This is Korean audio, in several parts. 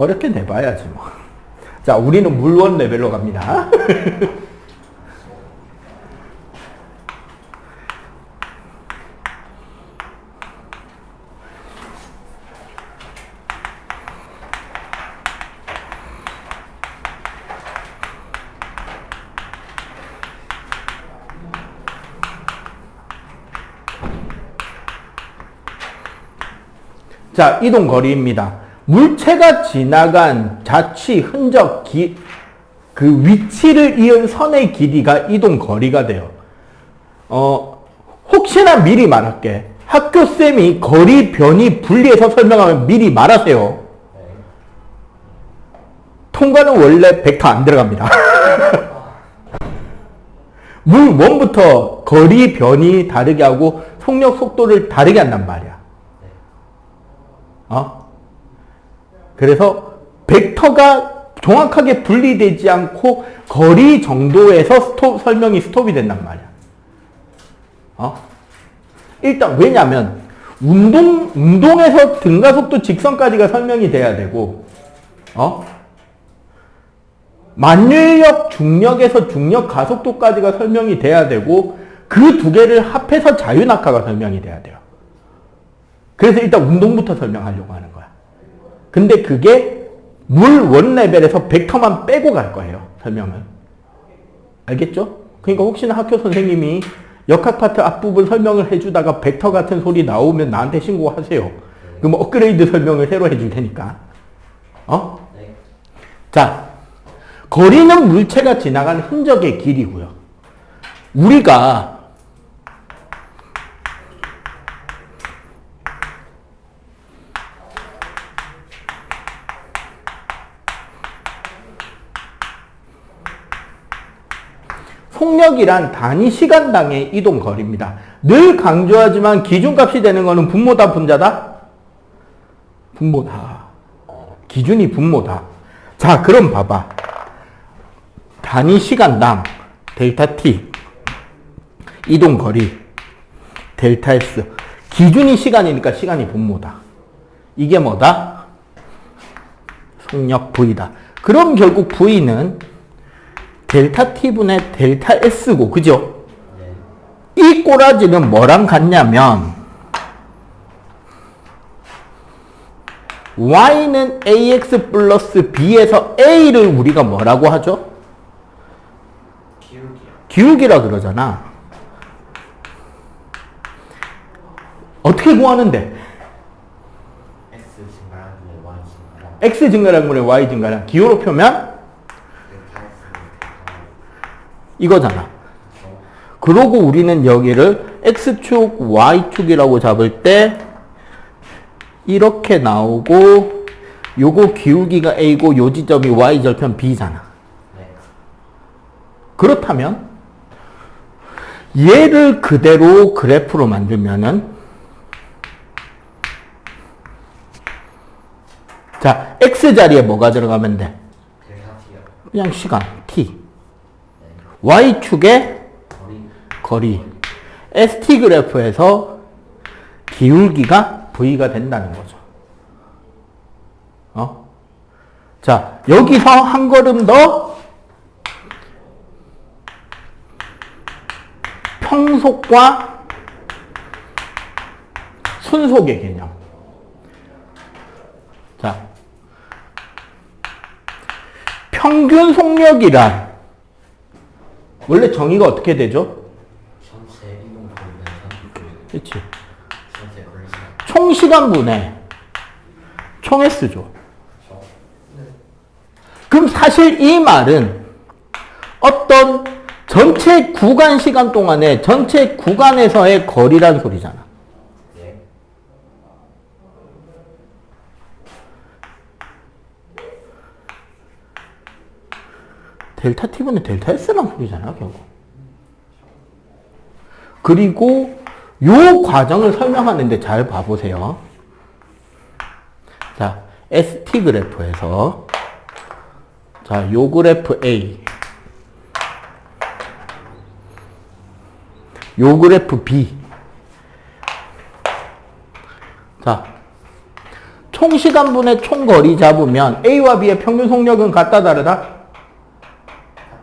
어렵게 내봐야지 뭐. 자, 우리는 물원 레벨로 갑니다. 자, 이동 거리입니다. 물체가 지나간 자취, 흔적, 그 위치를 이은 선의 길이가 이동 거리가 돼요. 혹시나 미리 말할게. 학교쌤이 거리 변이 분리해서 설명하면 미리 말하세요. 통과는 원래 벡터 안 들어갑니다. 물 원부터 거리 변이 다르게 하고 속력 속도를 다르게 한단 말이야. 그래서 벡터가 정확하게 분리되지 않고 거리 정도에서 설명이 스톱이 된단 말이야. 일단 왜냐면 운동에서 등가속도 직선까지가 설명이 돼야 되고 만유인력 중력에서 중력 가속도까지가 설명이 돼야 되고 그 두 개를 합해서 자유낙하가 설명이 돼야 돼요. 그래서 일단 운동부터 설명하려고 하는 거야. 근데 그게 물 원 레벨에서 벡터만 빼고 갈 거예요. 설명은. 알겠죠? 그러니까 혹시나 학교 선생님이 역학 파트 앞부분 설명을 해주다가 벡터 같은 소리 나오면 나한테 신고하세요. 그럼 업그레이드 설명을 새로 해줄 테니까. 네. 자, 거리는 물체가 지나간 흔적의 길이고요. 우리가 속력이란 단위 시간당의 이동 거리입니다. 늘 강조하지만 기준값이 되는 거는 분모다, 분자다? 분모다. 기준이 분모다. 자, 그럼 봐봐. 단위 시간당 델타 t 이동 거리 델타 s 기준이 시간이니까 시간이 분모다. 이게 뭐다? 속력 v다. 그럼 결국 v는 델타 t분의 델타 s고, 그죠? 이 꼬라지는 뭐랑 같냐면 y는 ax 플러스 b에서 a를 우리가 뭐라고 하죠? 기울기라 그러잖아. 어떻게 구하는데? x 증가량분의 y 증가량. 기호로 표면 이거잖아. 그러고 우리는 여기를 x축, y축이라고 잡을 때 이렇게 나오고 요거 기울기가 a고 요 지점이 y절편 b잖아. 그렇다면 얘를 그대로 그래프로 만들면은 자, x자리에 뭐가 들어가면 돼? 그냥 시간, t. y축의 거리. st 그래프에서 기울기가 v가 된다는 거죠. 자, 여기서 한 걸음 더 평속과 순속의 개념. 자, 평균 속력이란 원래 정의가 어떻게 되죠? 전체 이동 거리는 그렇지. 전체 거리 시간. 총 시간분의 총 S죠. 그럼 사실 이 말은 어떤 전체 구간 시간 동안에 전체 구간에서의 거리란 소리잖아. 네. 델타 T분의 델타 S란 소리잖아, 결국. 그리고 요 과정을 설명하는데 잘 봐보세요. 자, ST 그래프에서 자, 요 그래프 A, 요 그래프 B. 자, 총 시간분의 총 거리 잡으면 A와 B의 평균 속력은 같다 다르다?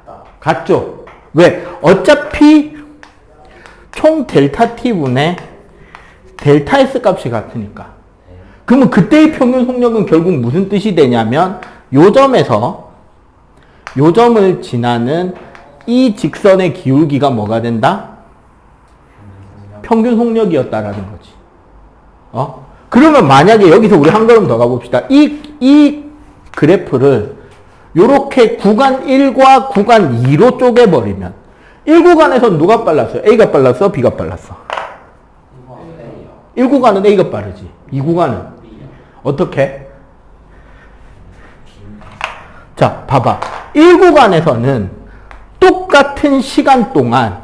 같다. 같죠? 왜? 어차피 총 델타 T분의 델타 S 값이 같으니까. 그러면 그때의 평균 속력은 결국 무슨 뜻이 되냐면 요 점에서 요 점을 지나는 이 직선의 기울기가 뭐가 된다? 평균 속력이었다라는 거지. 그러면 만약에 여기서 우리 한 걸음 더 가봅시다. 이 그래프를 요렇게 구간 1과 구간 2로 쪼개버리면 1구간에서 누가 빨랐어요? A가 빨랐어? B가 빨랐어? 1구간은 A가 빠르지. 2구간은 어떻게? 자, 봐봐. 1구간에서는 똑같은 시간 동안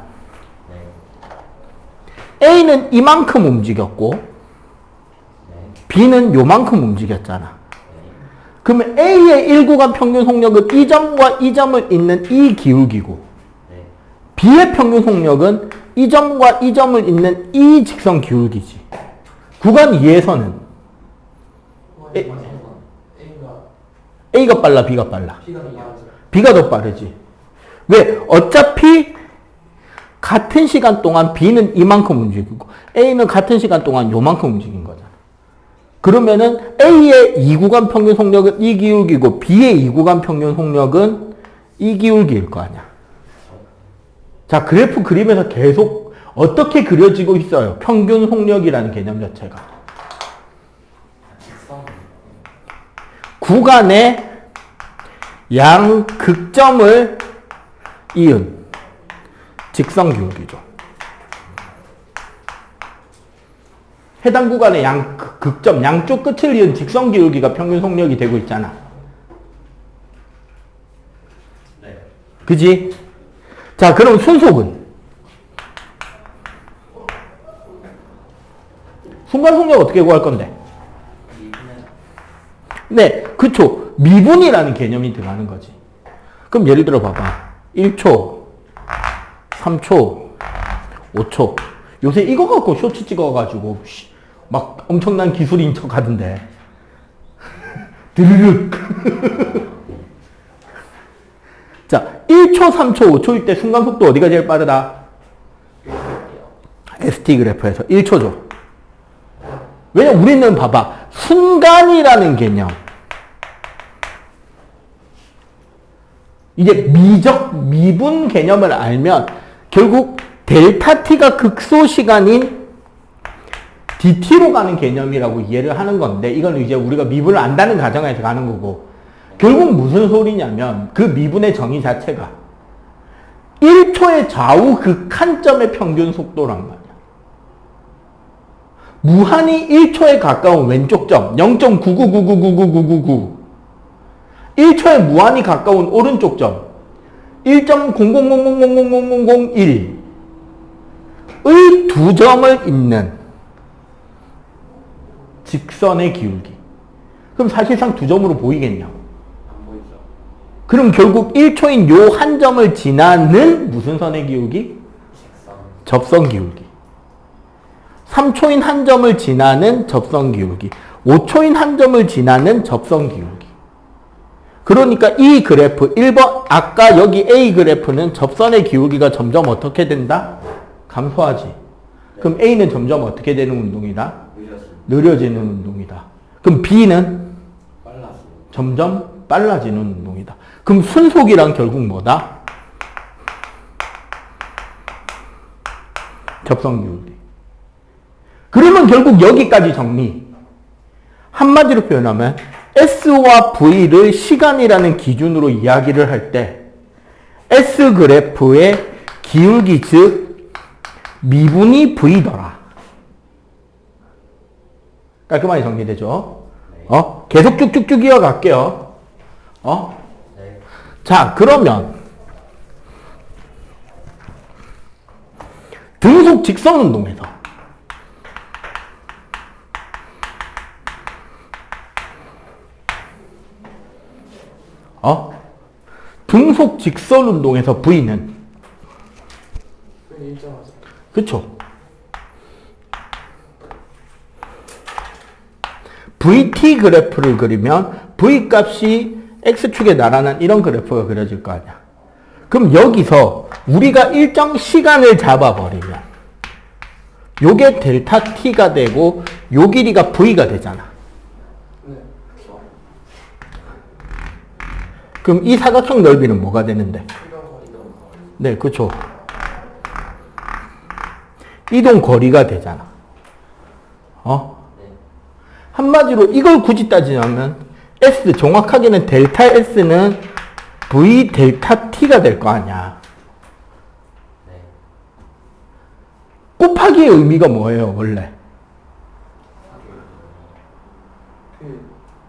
A는 이만큼 움직였고 B는 요만큼 움직였잖아. 그러면 A의 1구간 평균 속력은 이 점과 이 점을 잇는 이 기울기고 B의 평균 속력은 이 점과 이 점을 잇는 이 직선 기울기지. 구간 2에서는 A가 빨라, B가 빨라? B가 더 빠르지. 왜? 어차피 같은 시간 동안 B는 이만큼 움직이고 A는 같은 시간 동안 요만큼 움직인 거잖아. 그러면은 A의 2구간 평균 속력은 이 기울기고 B의 2구간 평균 속력은 이 기울기일 거 아니야. 자, 그래프 그림에서 계속 어떻게 그려지고 있어요? 평균 속력이라는 개념 자체가. 구간의 양 극점을 이은 직선 기울기죠. 해당 구간의 양 극점, 양쪽 끝을 이은 직선 기울기가 평균 속력이 되고 있잖아. 네. 그지? 자, 그럼 순속은? 순간 속력 어떻게 구할 건데? 네, 그쵸. 미분이라는 개념이 들어가는 거지. 그럼 예를 들어 봐봐. 1초, 3초, 5초. 요새 이거 갖고 쇼츠 찍어가지고 막 엄청난 기술인 척 하던데. 드르륵. 자, 1초, 3초, 5초일 때 순간속도 어디가 제일 빠르다? ST 그래프에서 1초죠. 왜냐면 우리는 봐봐. 순간이라는 개념. 이제 미분 개념을 알면 결국 델타 T가 극소 시간인 DT로 가는 개념이라고 이해를 하는 건데 이건 이제 우리가 미분을 안다는 가정에서 가는 거고 결국 무슨 소리냐면 그 미분의 정의 자체가 1초의 좌우 극한점의 평균 속도란 말이야. 무한히 1초에 가까운 왼쪽 점 0.999999999 1초에 무한히 가까운 오른쪽 점 1.000000001의 두 점을 잇는 직선의 기울기. 그럼 사실상 두 점으로 보이겠냐? 안 보이죠. 그럼 결국 1초인 요 한 점을 지나는 무슨 선의 기울기? 직선. 접선 기울기. 3초인 한 점을 지나는 접선 기울기. 5초인 한 점을 지나는 접선 기울기. 그러니까 이 그래프 1번 아까 여기 A 그래프는 접선의 기울기가 점점 어떻게 된다? 감소하지. 그럼 A는 점점 어떻게 되는 운동이다? 느려지는 운동이다. 그럼 B는 점점 빨라지는 운동이다. 그럼 순속이란 결국 뭐다? 접선 기울기. 그러면 결국 여기까지 정리. 한마디로 표현하면 S와 V를 시간이라는 기준으로 이야기를 할 때 S 그래프의 기울기 즉 미분이 V더라. 깔끔하게 정리되죠? 네. 계속 쭉쭉쭉 이어갈게요. 네. 자, 그러면 등속 직선 운동에서 등속 직선 운동에서 V는 그쵸? VT 그래프를 그리면 V 값이 X축에 나란한 이런 그래프가 그려질 거 아니야. 그럼 여기서 우리가 일정 시간을 잡아버리면 요게 델타 T가 되고 요 길이가 V가 되잖아. 네. 그렇죠. 그럼 이 사각형 넓이는 뭐가 되는데? 네, 그렇죠. 이동 거리가 되잖아. 네. 한마디로 이걸 굳이 따지자면 S, 정확하게는 델타 S는 V 델타 T가 될 거 아니야. 네. 곱하기의 의미가 뭐예요, 원래?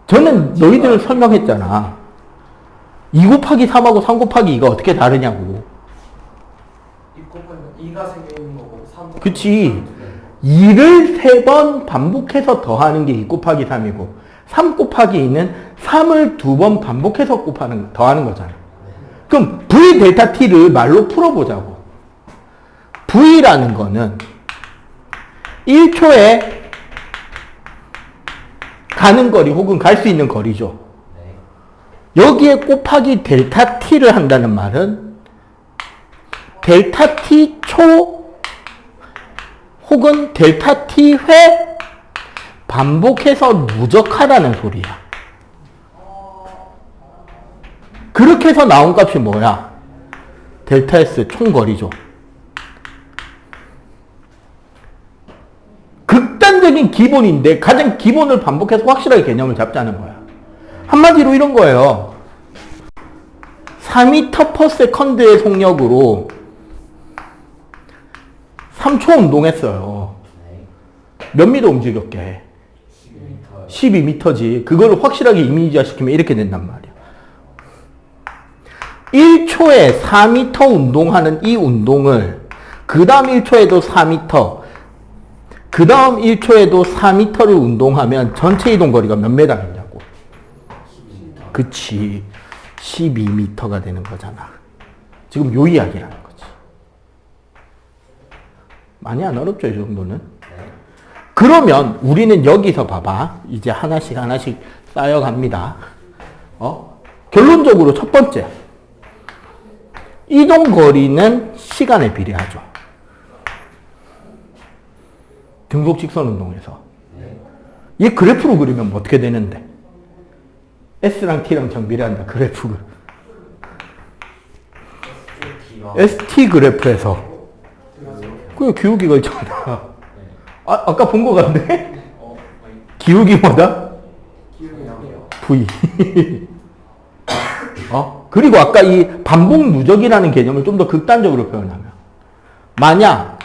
저는 너희들 설명했잖아. 2 곱하기 3하고 3 곱하기 2가 어떻게 다르냐고. 2가 생겨 있는 거고 3. 그치. 2를 3번 반복해서 더하는 게 2 곱하기 3이고 3 곱하기 2는 3을 2번 반복해서 더하는 거잖아. 그럼 V 델타 T를 말로 풀어보자고. V라는 거는 1초에 가는 거리 혹은 갈 수 있는 거리죠. 네. 여기에 곱하기 델타 T를 한다는 말은 델타 T 초 혹은 델타 T 회 반복해서 누적하라는 소리야. 그렇게 해서 나온 값이 뭐야? 델타 S 총거리죠. 극단적인 기본인데 가장 기본을 반복해서 확실하게 개념을 잡자는 거야. 한마디로 이런 거예요. 4m/s의 속력으로 3초 운동했어요. 네. 몇 미터 움직였게? 12m. 12m지. 그걸 확실하게 이미지화 시키면 이렇게 된단 말이야. 1초에 4m 운동하는 이 운동을 그 다음 1초에도 4m, 그 다음 1초에도 4m를 운동하면 전체 이동 거리가 몇 m겠냐고. 12m. 그치. 12m가 되는 거잖아. 지금 요 이야기라는 거지. 많이 안 어렵죠, 이 정도는? 네. 그러면 우리는 여기서 봐봐. 이제 하나씩 하나씩 쌓여갑니다. 결론적으로 첫 번째. 이동 거리는 시간에 비례하죠. 등속 직선 운동에서. 네. 얘 그래프로 그리면 뭐 어떻게 되는데? S랑 T랑 정비례한다. 그래프를. ST 그래프에서. 그 기울기가 있잖아. 아까 본 거 같네? 기울기 뭐다? V. 그리고 아까 이 반복 누적이라는 개념을 좀 더 극단적으로 표현하면. 만약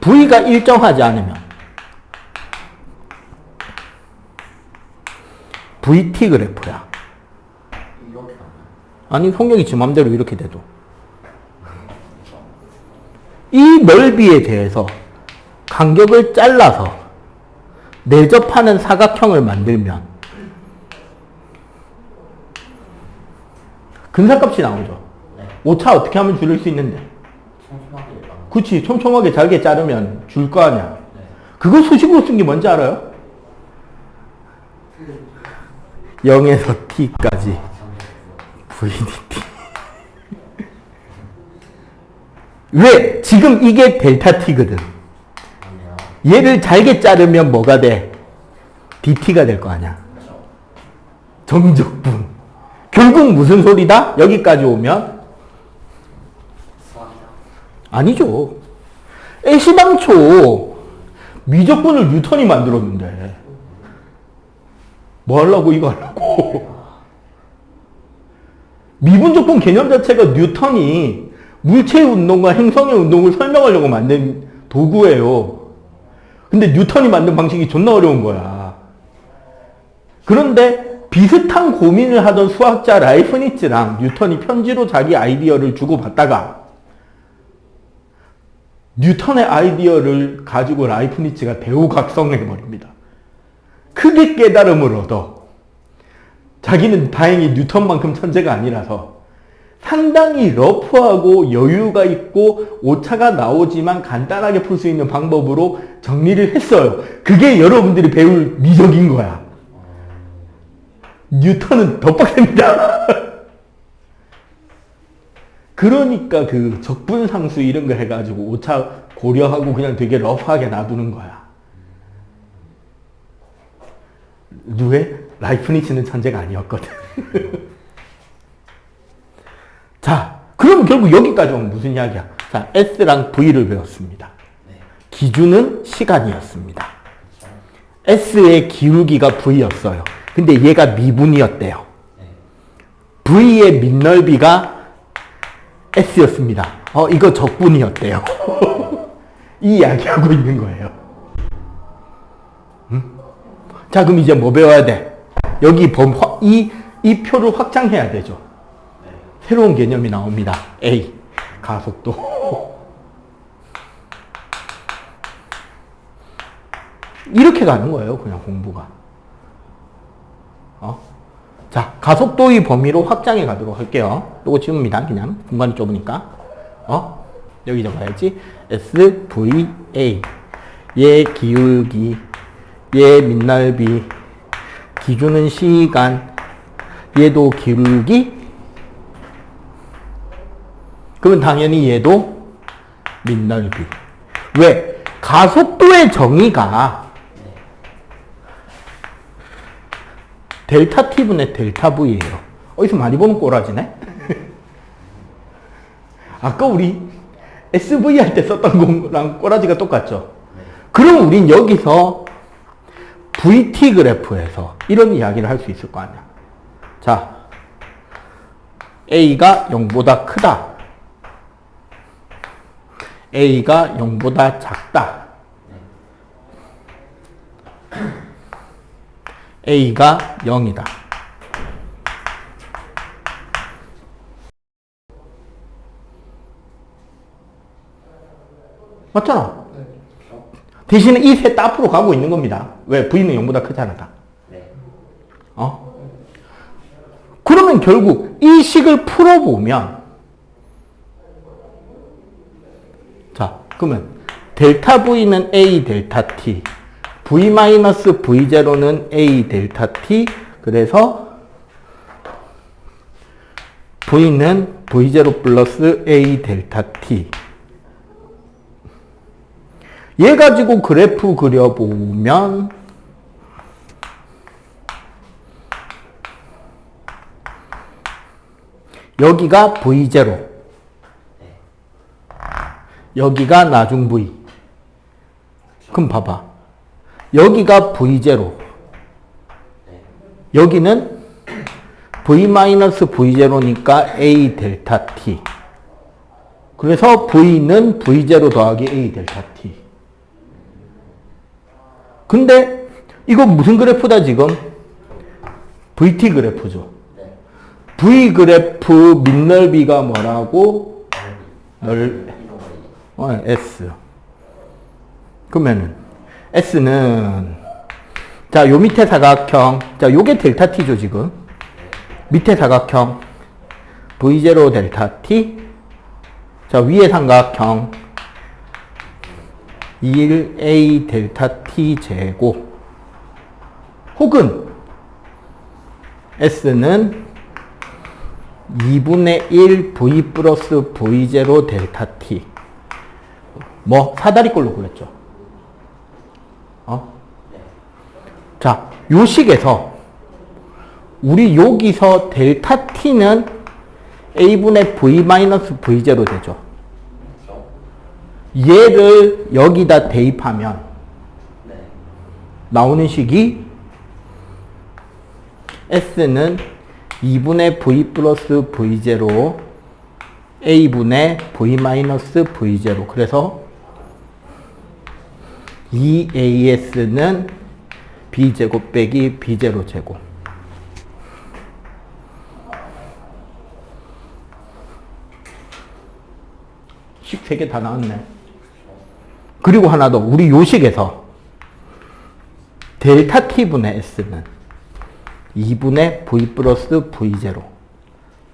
V가 일정하지 않으면 VT 그래프야. 아니, 속력이 지 맘대로 이렇게 돼도. 이 넓이에 대해서 간격을 잘라서 내접하는 사각형을 만들면 근사값이 나오죠. 네. 오차 어떻게 하면 줄일 수 있는데? 촘촘하게 일단. 그치, 촘촘하게 잘게 자르면 줄 거 아니야. 네. 그거 수식으로 쓴 게 뭔지 알아요? 0에서 t까지 VDT. 왜? 지금 이게 델타 t거든. 아니요. 얘를 잘게 자르면 뭐가 돼? dt가 될 거 아니야. 정적분. 결국 무슨 소리다? 여기까지 오면? 수학이다. 아니죠. 애시당초 미적분을 뉴턴이 만들었는데 뭐 하려고 이거 하려고. 미분적분 개념 자체가 뉴턴이 물체의 운동과 행성의 운동을 설명하려고 만든 도구예요. 근데 뉴턴이 만든 방식이 존나 어려운 거야. 그런데 비슷한 고민을 하던 수학자 라이프니츠랑 뉴턴이 편지로 자기 아이디어를 주고받다가 뉴턴의 아이디어를 가지고 라이프니츠가 대우각성해버립니다. 크게 깨달음을 얻어. 자기는 다행히 뉴턴만큼 천재가 아니라서 상당히 러프하고 여유가 있고 오차가 나오지만 간단하게 풀 수 있는 방법으로 정리를 했어요. 그게 여러분들이 배울 미적인 거야. 뉴턴은 더 빡셉니다. 그러니까 그 적분상수 이런 거 해가지고 오차 고려하고 그냥 되게 러프하게 놔두는 거야. 왜? 라이프니츠는 천재가 아니었거든. 자, 그럼 결국 여기까지 오면 무슨 이야기야? 자, S랑 V를 배웠습니다. 기준은 시간이었습니다. S의 기울기가 V였어요. 근데 얘가 미분이었대요. V의 밑넓이가 S였습니다. 이거 적분이었대요. 이 이야기하고 있는 거예요. 자, 그럼 이제 뭐 배워야 돼? 여기 이 표를 확장해야 되죠. 새로운 개념이 나옵니다. A, 가속도. 이렇게 가는 거예요, 그냥 공부가. 자, 가속도의 범위로 확장해 가도록 할게요. 요거 지웁니다, 그냥. 공간이 좁으니까. 여기 적어야지. S, V, A. 얘 기울기, 얘 밑넓이, 기준은 시간, 얘도 기울기. 그러면 당연히 얘도 밑넓이. 왜? 가속도의 정의가 델타 T분의 델타 V예요. 어디서 많이 보는 꼬라지네? 아까 우리 SV 할 때 썼던 거랑 꼬라지가 똑같죠? 그럼 우린 여기서 VT 그래프에서 이런 이야기를 할 수 있을 거 아니야. 자, A가 0보다 크다. A가 0보다 작다. A가 0이다. 맞잖아. 대신에 이 셋 다 앞으로 가고 있는 겁니다. 왜? V는 0보다 크잖아. 그러면 결국 이 식을 풀어보면, 자, 그러면 델타 V는 A 델타 T, V-V0는 A 델타 T, 그래서 V는 V0 플러스 A 델타 T. 얘 가지고 그래프 그려보면 여기가 V0, 여기가 나중 V. 그럼 봐봐. 여기가 V0, 여기는 V-V0니까 A 델타 T. 그래서 V는 V0 더하기 A 델타 T. 근데 이거 무슨 그래프다 지금? VT 그래프죠. V 그래프 밑넓이가 뭐라고? S. 그러면은 S는, 자, 요 밑에 사각형, 자, 요게 델타 T죠 지금. 밑에 사각형 V0 델타 T. 자, 위에 삼각형 1A 델타 T 제곱. 혹은 S는 2분의 1 V 플러스 V0 델타 T. 뭐 사다리꼴로 그렸죠. 자, 요 식에서 우리 여기서 델타 T는 A분의 V 마이너스 V0 되죠. 얘를 여기다 대입하면 나오는 식이 S는 2분의 V 플러스 V0 A분의 V 마이너스 V0. 그래서 2AS는 B제곱 빼기 B0 제곱. 식 3개 다 나왔네. 그리고 하나 더. 우리 요식에서 델타 T분의 S는 2분의 V 플러스 V0.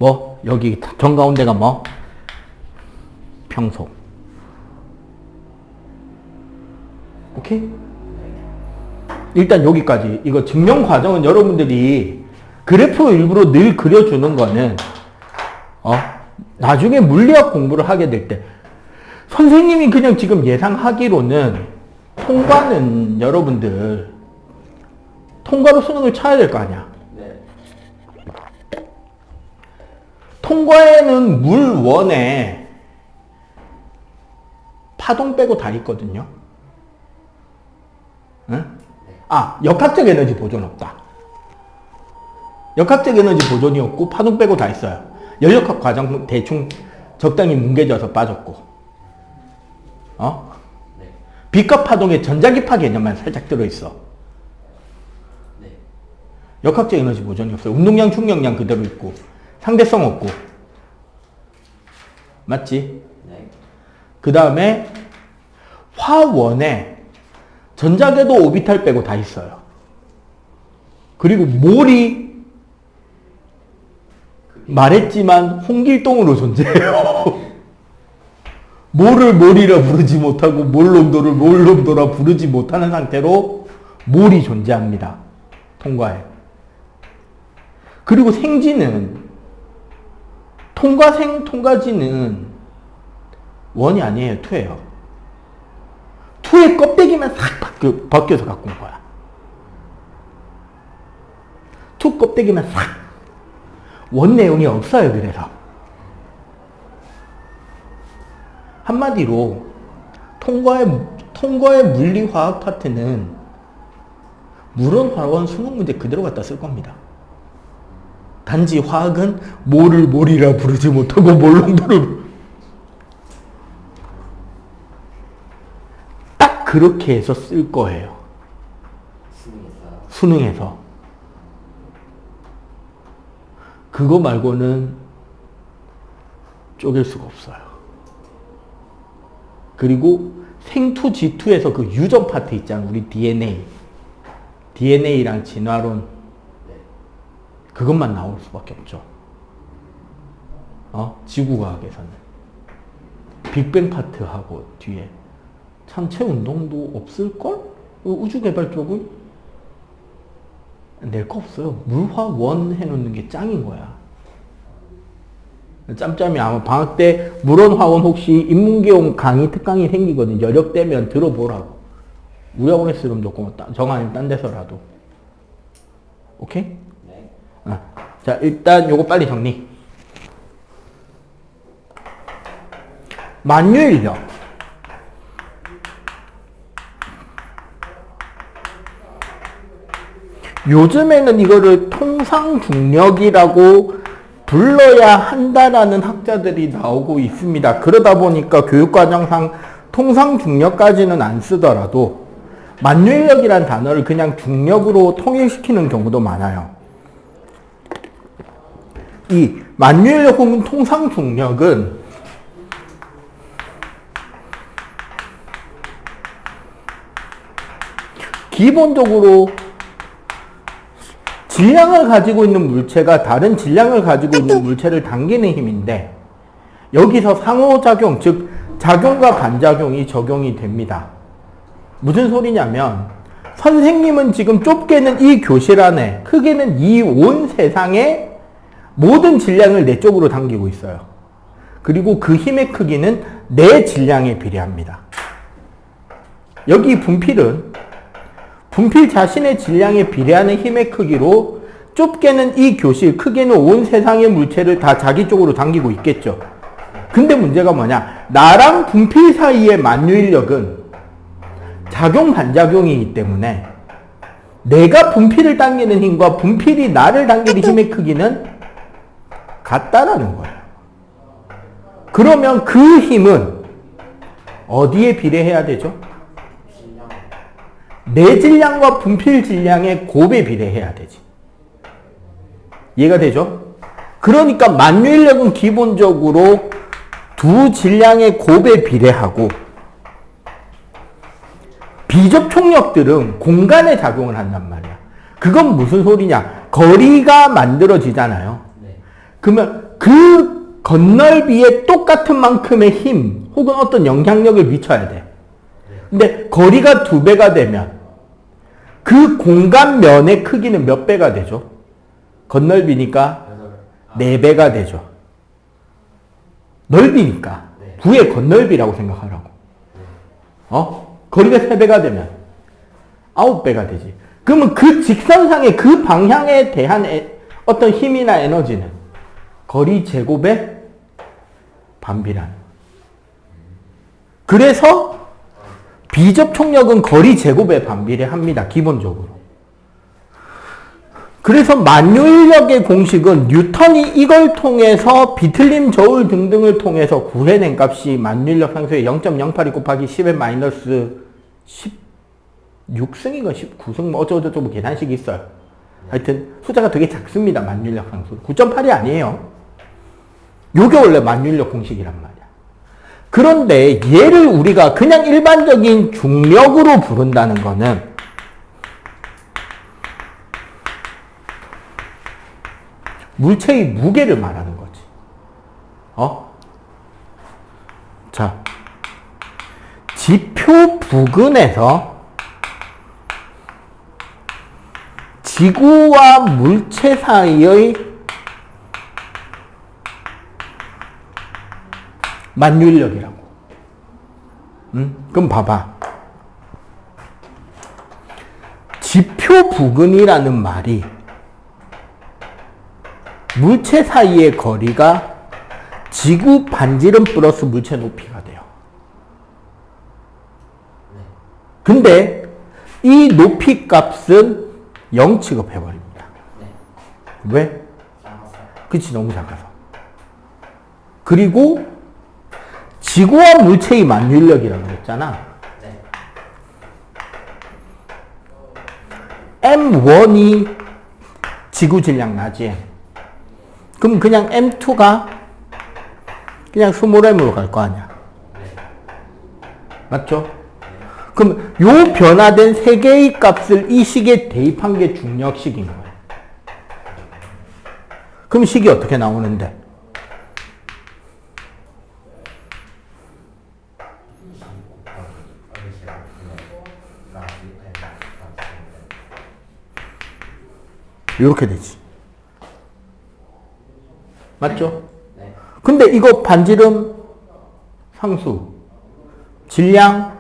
뭐 여기 정가운데가 뭐 평소. 오케이? 일단 여기까지. 이거 증명 과정은 여러분들이 그래프 일부러 늘 그려주는 거는 나중에 물리학 공부를 하게 될 때 선생님이 그냥 지금 예상하기로는 통과는 여러분들 통과로 수능을 쳐야 될 거 아니야. 네. 통과에는 물 원에 파동 빼고 다 있거든요. 응? 역학적 에너지 보존 없다. 역학적 에너지 보존이 없고 파동 빼고 다 있어요. 연력학 과정 대충 적당히 뭉개져서 빠졌고, 네. 빛과 파동의 전자기파 개념만 살짝 들어있어. 네. 역학적 에너지 보존이 없어요. 운동량, 충격량 그대로 있고, 상대성 없고. 맞지? 네. 그 다음에 화원에 전자궤도 오비탈 빼고 다 있어요. 그리고 몰이 말했지만 홍길동으로 존재해요. 몰을 몰이라 부르지 못하고 몰놈도를 몰놈도라 부르지 못하는 상태로 몰이 존재합니다. 통과에. 그리고 생지는 통과생, 통과지는 원이 아니에요. 투예요. 투의 껍데기만 싹 벗겨서 갖고 온 거야. 투 껍데기만 싹. 원 내용이 없어요. 그래서 한마디로 통과의 물리화학 파트는 물원, 화원, 수능 문제 그대로 갖다 쓸 겁니다. 단지 화학은 몰을 몰이라 부르지 못하고 몰롱도를 딱 그렇게 해서 쓸 거예요. 수능에서. 그거 말고는 쪼갤 수가 없어요. 그리고 생투, 지투에서 그 유전 파트 있잖아. 우리 DNA랑 진화론. 그것만 나올 수밖에 없죠. 지구과학에서는. 빅뱅 파트하고 뒤에. 산체 운동도 없을걸? 우주개발 쪽은? 낼 거 없어요. 물화원 해놓는 게 짱인 거야. 짬짬이 아마 방학 때 물원화원 혹시 인문계용 강의 특강이 생기거든. 여력되면 들어보라고. 우리 학원에 쓰면 좋고 정 아니면 딴 데서라도. 오케이? 네. 자, 일단 요거 빨리 정리. 만유인력. 요즘에는 이거를 통상중력이라고 불러야 한다라는 학자들이 나오고 있습니다. 그러다 보니까 교육과정상 통상중력까지는 안 쓰더라도 만유인력이란 단어를 그냥 중력으로 통일시키는 경우도 많아요. 이 만유인력 혹은 통상중력은 기본적으로 질량을 가지고 있는 물체가 다른 질량을 가지고 있는 물체를 당기는 힘인데 여기서 상호작용, 즉 작용과 반작용이 적용이 됩니다. 무슨 소리냐면 선생님은 지금 좁게는 이 교실 안에, 크게는 이 온 세상에 모든 질량을 내 쪽으로 당기고 있어요. 그리고 그 힘의 크기는 내 질량에 비례합니다. 여기 분필은 분필 자신의 질량에 비례하는 힘의 크기로 좁게는 이 교실, 크게는 온 세상의 물체를 다 자기 쪽으로 당기고 있겠죠. 근데 문제가 뭐냐? 나랑 분필 사이의 만유인력은 작용 반작용이기 때문에 내가 분필을 당기는 힘과 분필이 나를 당기는 힘의 크기는 같다라는 거예요. 그러면 그 힘은 어디에 비례해야 되죠? 내 질량과 분필 질량의 곱에 비례해야 되지. 이해가 되죠? 그러니까 만유인력은 기본적으로 두 질량의 곱에 비례하고 비접촉력들은 공간에 작용을 한단 말이야. 그건 무슨 소리냐? 거리가 만들어지잖아요. 그러면 그 건널비에 똑같은 만큼의 힘 혹은 어떤 영향력을 미쳐야 돼. 근데 거리가 2배가 되면 그 공간면의 크기는 몇 배가 되죠? 건널비니까 4배가 되죠. 넓이니까 네. 9의 건널비라고 생각하라고. 거리가 3배가 되면 9배가 되지. 그러면 그 직선상의 그 방향에 대한 어떤 힘이나 에너지는 거리 제곱의 반비례하는 거예요. 그래서 비접촉력은 거리 제곱에 반비례합니다. 기본적으로. 그래서 만유인력의 공식은 뉴턴이 이걸 통해서 비틀림, 저울 등등을 통해서 구해낸 값이 만유인력 상수의 0.082 곱하기 10의 마이너스 16승인가 19승 뭐 어쩌고저쩌고 계산식이 있어요. 하여튼 숫자가 되게 작습니다. 만유인력 상수. 9.8이 아니에요. 요게 원래 만유인력 공식이란 말이야. 그런데 얘를 우리가 그냥 일반적인 중력으로 부른다는 거는 물체의 무게를 말하는 거지. 자, 지표 부근에서 지구와 물체 사이의 만유인력이라고. 그럼 봐봐. 지표 부근이라는 말이 물체 사이의 거리가 지구 반지름 플러스 물체 높이가 돼요. 근데 이 높이 값은 0 취급해버립니다. 왜? 그치, 너무 작아서. 그리고 지구와 물체의 만유인력이라고 그랬잖아. M1이 지구 질량 나지. 그럼 그냥 M2가 그냥 스몰 m으로 갈 거 아니야. 맞죠? 그럼 요 변화된 세 개의 값을 이 식에 대입한 게 중력식인 거예요. 그럼 식이 어떻게 나오는데? 이렇게 되지. 맞죠? 네. 근데 이거 반지름 상수, 질량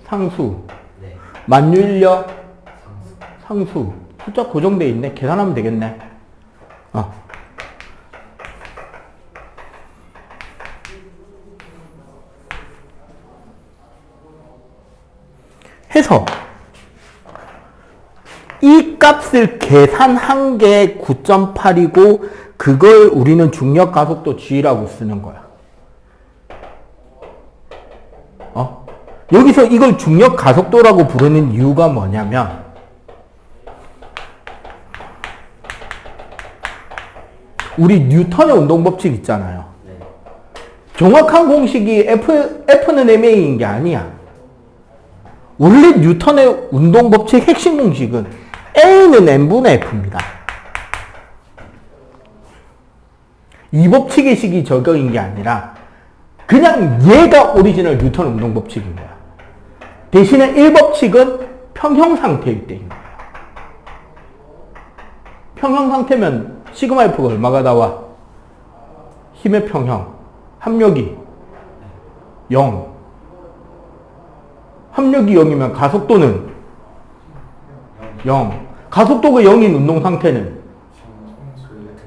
상수, 네. 만유인력 상수. 숫자 고정돼 있네. 계산하면 되겠네. 해서 이 값을 계산한 게 9.8이고 그걸 우리는 중력 가속도 g라고 쓰는 거야. 여기서 이걸 중력 가속도라고 부르는 이유가 뭐냐면 우리 뉴턴의 운동 법칙 있잖아요. 정확한 공식이 F는 ma인 게 아니야. 원래 뉴턴의 운동 법칙 핵심 공식은 A는 n분의 F입니다. 이 법칙의 식이 적용인 게 아니라 그냥 얘가 오리지널 뉴턴 운동 법칙인 거야. 대신에 1법칙은 평형 상태일 때인 거야. 평형 상태면 시그마 F가 얼마가 나와? 힘의 평형. 합력이 0. 합력이 0이면 가속도는 0. 가속도가 0인 운동 상태는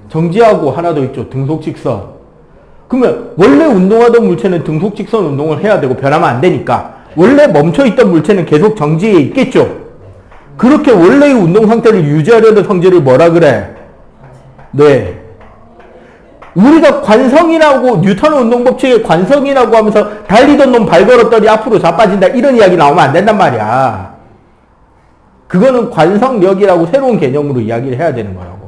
정지하고 하나 더 있죠. 등속 직선. 그러면 원래 운동하던 물체는 등속 직선 운동을 해야 되고 변하면 안 되니까 원래 멈춰있던 물체는 계속 정지해 있겠죠. 그렇게 원래의 운동 상태를 유지하려는 성질을 뭐라 그래? 네. 우리가 관성이라고 뉴턴 운동 법칙의 관성이라고 하면서 달리던 놈 발 걸었더니 앞으로 자빠진다 이런 이야기 나오면 안 된단 말이야. 그거는 관성력이라고 새로운 개념으로 이야기를 해야 되는 거라고.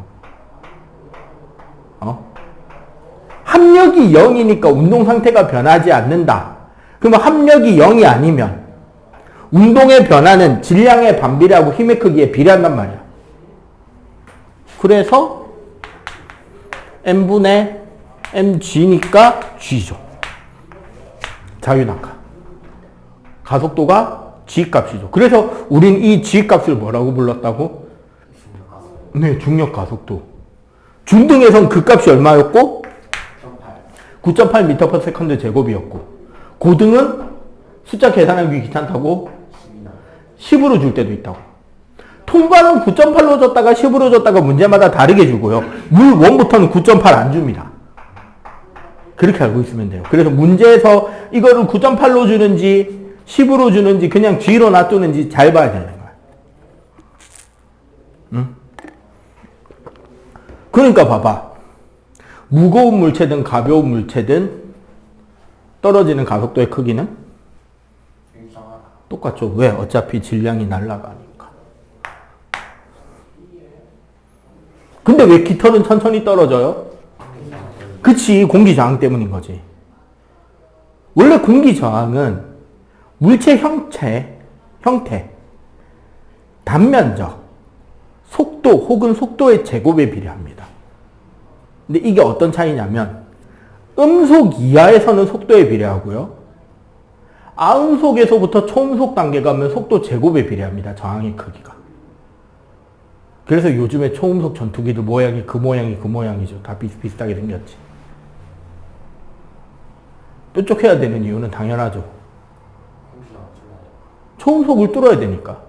합력이 0이니까 운동 상태가 변하지 않는다. 그러면 합력이 0이 아니면 운동의 변화는 질량에 반비례하고 힘의 크기에 비례한단 말이야. 그래서 n분의 mg니까 g죠. 자유낙하. 가속도가 g 값이죠. 그래서 우린 이 g 값을 뭐라고 불렀다고? 네, 중력 가속도. 중등에선 그 값이 얼마였고? 9.8m/s 제곱이었고, 고등은 숫자 계산하기 귀찮다고 10으로 줄 때도 있다고. 통과는 9.8로 줬다가 10으로 줬다가 문제마다 다르게 주고요. 물 원부터는 9.8 안 줍니다. 그렇게 알고 있으면 돼요. 그래서 문제에서 이거를 9.8로 주는지 10으로 주는지 그냥 G로 놔두는지 잘 봐야 되는 거야. 응? 그러니까 봐봐. 무거운 물체든 가벼운 물체든 떨어지는 가속도의 크기는 똑같죠. 왜? 어차피 질량이 날아가니까. 근데 왜 깃털은 천천히 떨어져요? 그치, 공기 저항 때문인 거지. 원래 공기 저항은 물체 형태, 단면적, 속도 혹은 속도의 제곱에 비례합니다. 근데 이게 어떤 차이냐면 음속 이하에서는 속도에 비례하고요. 아음속에서부터 초음속 단계 가면 속도 제곱에 비례합니다. 저항의 크기가. 그래서 요즘에 초음속 전투기들 모양이 그 모양이죠. 다 비슷비슷하게 생겼지. 뾰족해야 되는 이유는 당연하죠. 초음속을 뚫어야 되니까.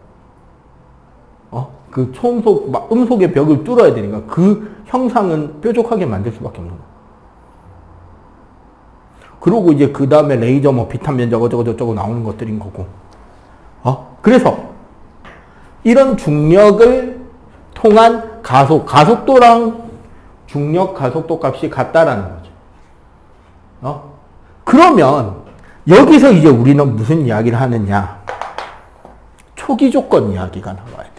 그 초음속, 음속의 벽을 뚫어야 되니까 그 형상은 뾰족하게 만들 수밖에 없는 거야. 그리고 이제 그 다음에 레이저 비탄 면적 어쩌고 나오는 것들인 거고. 그래서 이런 중력을 통한 가속도랑 중력 가속도 값이 같다라는 거죠. 그러면 여기서 이제 우리는 무슨 이야기를 하느냐? 초기 조건 이야기가 나와야 돼.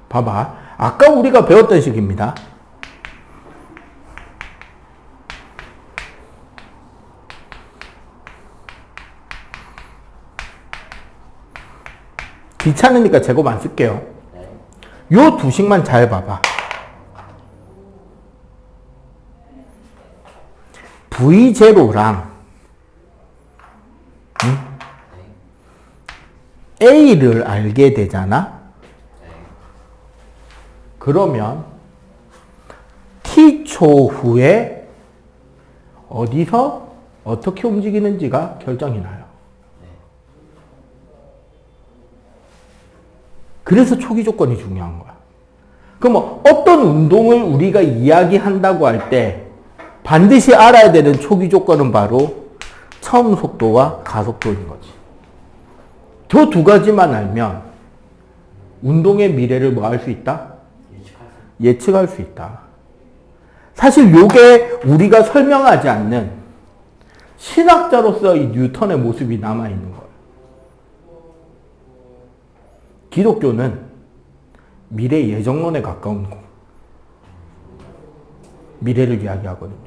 봐봐. 아까 우리가 배웠던 식입니다. 귀찮으니까 제곱 안 쓸게요. 요 두 식만 잘 봐봐. V0랑 A를 알게 되잖아. 그러면 T초 후에 어디서 어떻게 움직이는지가 결정이 나요. 그래서 초기 조건이 중요한 거야. 그럼 어떤 운동을 우리가 이야기한다고 할 때 반드시 알아야 되는 초기 조건은 바로 처음 속도와 가속도인 거지. 저 두 가지만 알면 운동의 미래를 뭐 할 수 있다? 예측할 수 있다. 사실 요게 우리가 설명하지 않는 신학자로서 이 뉴턴의 모습이 남아있는 거예요. 기독교는 미래 예정론에 가까운 거. 미래를 이야기하거든요.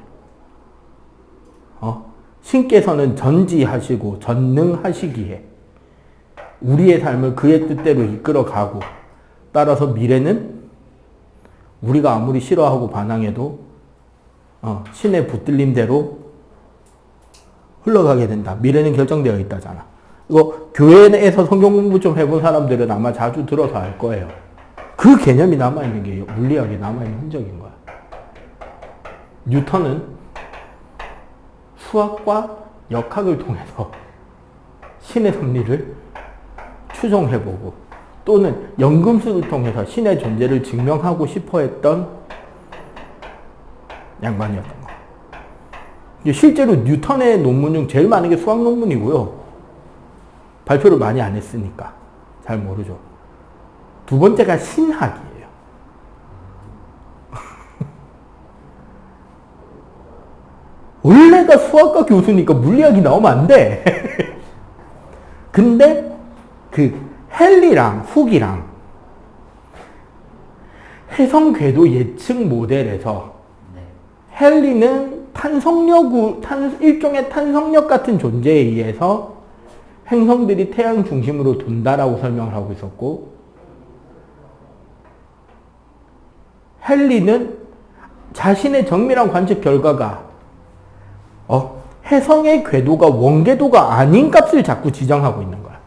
신께서는 전지하시고 전능하시기에 우리의 삶을 그의 뜻대로 이끌어가고, 따라서 미래는 우리가 아무리 싫어하고 반항해도 신의 붙들림대로 흘러가게 된다. 미래는 결정되어 있다잖아. 이거 교회에서 성경 공부 좀 해본 사람들은 아마 자주 들어서 알 거예요. 그 개념이 남아있는 게 물리학에 남아있는 흔적인 거야. 뉴턴은 수학과 역학을 통해서 신의 섭리를 추정해보고, 또는 연금술을 통해서 신의 존재를 증명하고 싶어 했던 양반이었던 거. 실제로 뉴턴의 논문 중 제일 많은 게 수학 논문이고요. 발표를 많이 안 했으니까 잘 모르죠. 두 번째가 신학이에요. 원래가 수학과 교수니까 물리학이 나오면 안 돼. 근데 그 헨리랑 훅이랑 해성 궤도 예측 모델에서 헨리는 일종의 탄성력 같은 존재에 의해서 행성들이 태양 중심으로 돈다라고 설명을 하고 있었고, 헨리는 자신의 정밀한 관측 결과가 해성의 궤도가 원궤도가 아닌 값을 자꾸 지정하고 있는 거야.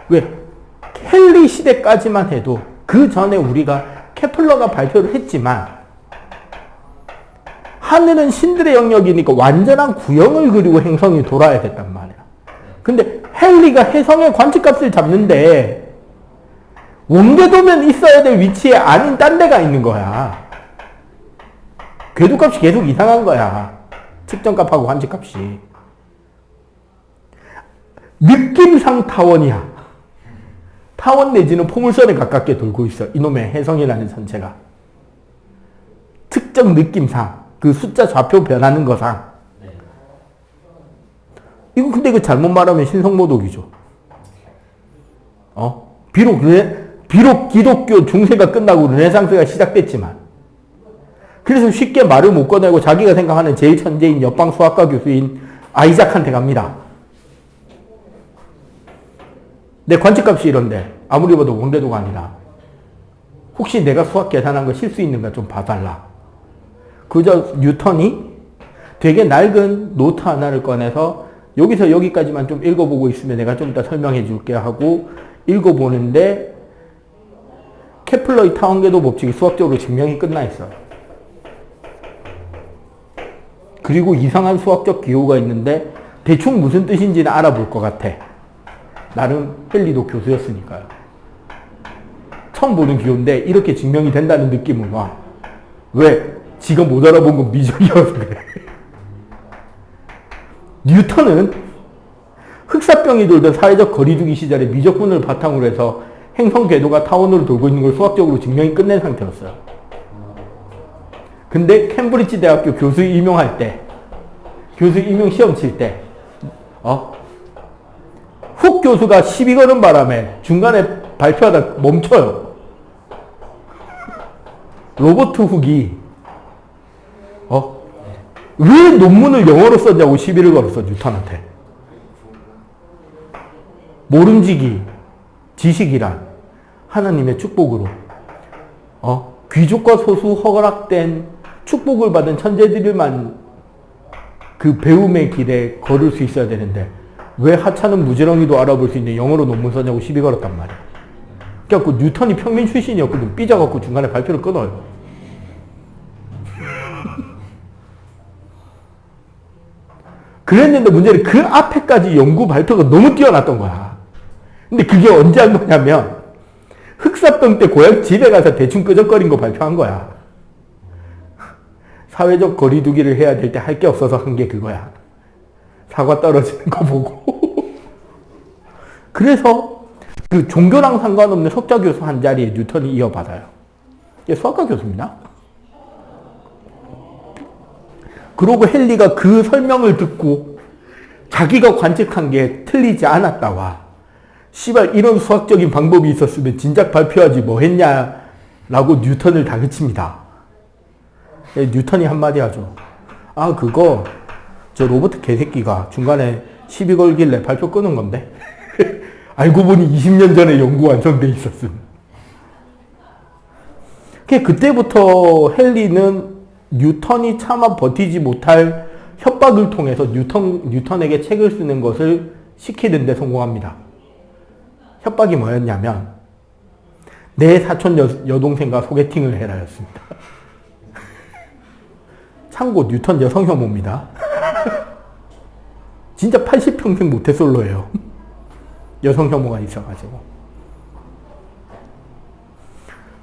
왜? 헨리 시대까지만 해도 그 전에 우리가 케플러가 발표를 했지만 하늘은 신들의 영역이니까 완전한 구형을 그리고 행성이 돌아야 됐단 말이야. 근데 헨리가 해성의 관측값을 잡는데 원궤도면 있어야 될 위치에 아닌 딴 데가 있는 거야. 궤도값이 계속 이상한 거야. 측정값하고 관측값이. 느낌상 타원이야. 타원 내지는 포물선에 가깝게 돌고 있어. 이놈의 해성이라는 전체가. 특정 느낌상. 그 숫자 좌표 변하는 거상. 이거 근데 이거 잘못 말하면 신성모독이죠. 비록 기독교 중세가 끝나고 르네상스가 시작됐지만, 그래서 쉽게 말을 못 꺼내고 자기가 생각하는 제일 천재인 옆방 수학과 교수인 아이작한테 갑니다. 내 관측값이 이런데 아무리 봐도 원궤도가 아니라 혹시 내가 수학 계산한 거 실수 있는가 좀 봐달라. 그저 뉴턴이 되게 낡은 노트 하나를 꺼내서 여기서 여기까지만 좀 읽어보고 있으면 내가 좀 이따 설명해 줄게 하고 읽어보는데 케플러의 타원궤도 법칙이 수학적으로 증명이 끝나 있어요. 그리고 이상한 수학적 기호가 있는데 대충 무슨 뜻인지는 알아볼 것 같아. 나름 헨리도 교수였으니까요. 처음 보는 기호인데 이렇게 증명이 된다는 느낌은 와. 왜? 지가 못 알아본 건 미적이어서 그래. 뉴턴은 흑사병이 돌던 사회적 거리두기 시절에 미적분을 바탕으로 해서 행성 궤도가 타원으로 돌고 있는 걸 수학적으로 증명이 끝낸 상태였어요. 근데 캠브리지 대학교 교수 임용할 때, 교수 임용 시험 칠 때, 훅 교수가 시비 거는 바람에 중간에 발표하다 멈춰요. 로버트 훅이, 왜 논문을 영어로 썼냐고 시비를 걸었어, 뉴턴한테. 모름지기, 지식이란 하나님의 축복으로, 귀족과 소수 허락된 축복을 받은 천재들만 그 배움의 길에 걸을 수 있어야 되는데 왜 하찮은 무지렁이도 알아볼 수 있는 영어로 논문 썼냐고 시비 걸었단 말이야. 그래갖고 뉴턴이 평민 출신이었거든. 삐져갖고 중간에 발표를 끊어요. 그랬는데 문제는 그 앞에까지 연구 발표가 너무 뛰어났던 거야. 근데 그게 언제 한 거냐면 흑사병 때 고향 집에 가서 대충 끄적거린 거 발표한 거야. 사회적 거리두기를 해야 될 때 할 게 없어서 한 게 그거야. 사과 떨어지는 거 보고. 그래서 그 종교랑 상관없는 석좌 교수 한 자리에 뉴턴이 이어받아요. 이게 수학과 교수입니다. 그러고 헨리가 그 설명을 듣고 자기가 관측한 게 틀리지 않았다와 씨발 이런 수학적인 방법이 있었으면 진작 발표하지 뭐 했냐라고 뉴턴을 다그칩니다. 뉴턴이 한마디 하죠. 그거 저 로버트 개새끼가 중간에 시비 걸길래 발표 끄는 건데 알고 보니 20년 전에 연구 완성돼 있었음. 그때부터 헨리는 뉴턴이 차마 버티지 못할 협박을 통해서 뉴턴에게 책을 쓰는 것을 시키는 데 성공합니다. 협박이 뭐였냐면 내 사촌 여동생과 소개팅을 해라였습니다. 참고 뉴턴 여성 혐오입니다. 진짜 80평생 모태솔로예요. 여성 혐오가 있어가지고.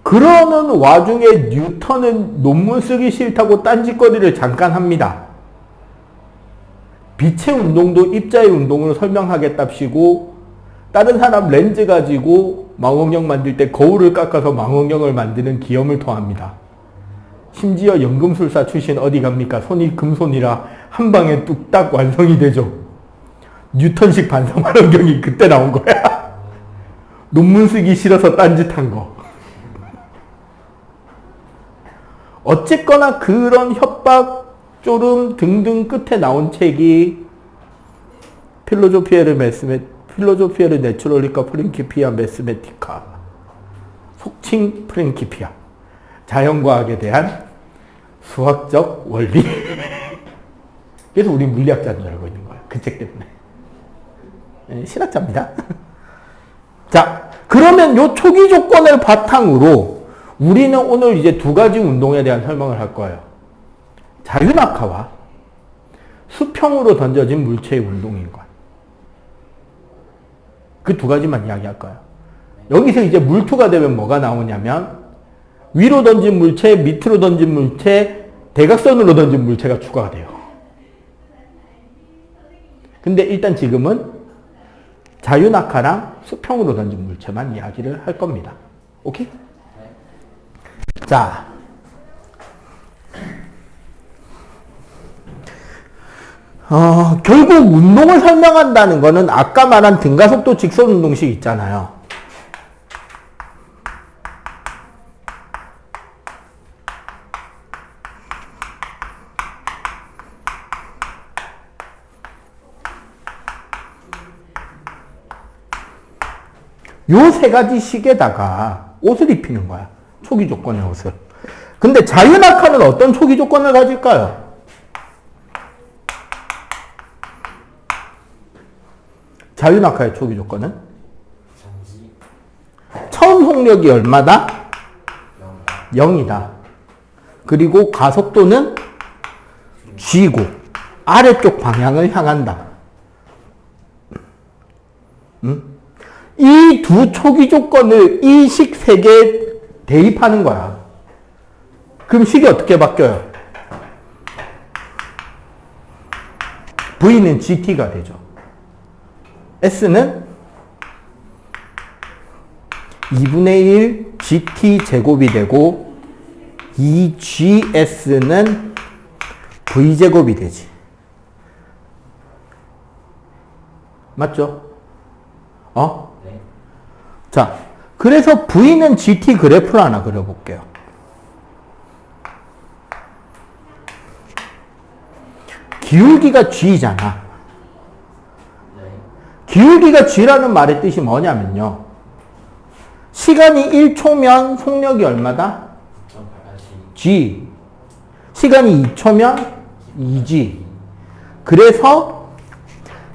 그러는 와중에 뉴턴은 논문 쓰기 싫다고 딴짓거리를 잠깐 합니다. 빛의 운동도 입자의 운동으로 설명하겠답시고 다른 사람 렌즈 가지고 망원경 만들 때 거울을 깎아서 망원경을 만드는 기염을 토합니다. 심지어 연금술사 출신 어디 갑니까? 손이 금손이라 한 방에 뚝딱 완성이 되죠. 뉴턴식 반사망원경이 그때 나온 거야. 논문 쓰기 싫어서 딴짓한 거. 어쨌거나 그런 협박, 쪼름 등등 끝에 나온 책이 필로조피에르 내추럴리카 프린키피아 매스메티카. 속칭 프린키피아. 자연과학에 대한 수학적 원리. 그래서 우리 물리학자인 줄 알고 있는 거예요. 그 책 때문에. 네, 실학자입니다. 자, 그러면 요 초기 조건을 바탕으로 우리는 오늘 이제 두 가지 운동에 대한 설명을 할 거예요. 자유낙하와 수평으로 던져진 물체의 운동인과. 그 두 가지만 이야기할 거예요. 여기서 이제 물투가 되면 뭐가 나오냐면 위로 던진 물체, 밑으로 던진 물체, 대각선으로 던진 물체가 추가가 돼요. 근데 일단 지금은 자유낙하랑 수평으로 던진 물체만 이야기를 할 겁니다. 오케이? 자. 결국 운동을 설명한다는 거는 아까 말한 등가속도 직선 운동식 있잖아요. 요 세 가지 식에다가 옷을 입히는 거야. 초기 조건의 옷을. 근데 자유낙하는 어떤 초기 조건을 가질까요? 자유낙하의 초기 조건은? 처음 속력이 얼마다? 0이다. 그리고 가속도는 G고 아래쪽 방향을 향한다. 이 두 초기 조건을 이 식 세 개에 대입하는 거야. 그럼 식이 어떻게 바뀌어요? V는 GT가 되죠. S는 2분의 1 GT 제곱이 되고 이 GS는 V 제곱이 되지. 맞죠? 네. 자, 그래서 V는 GT 그래프를 하나 그려볼게요. 기울기가 G잖아. 기울기가 G라는 말의 뜻이 뭐냐면요. 시간이 1초면 속력이 얼마다? G. 시간이 2초면 2G. 그래서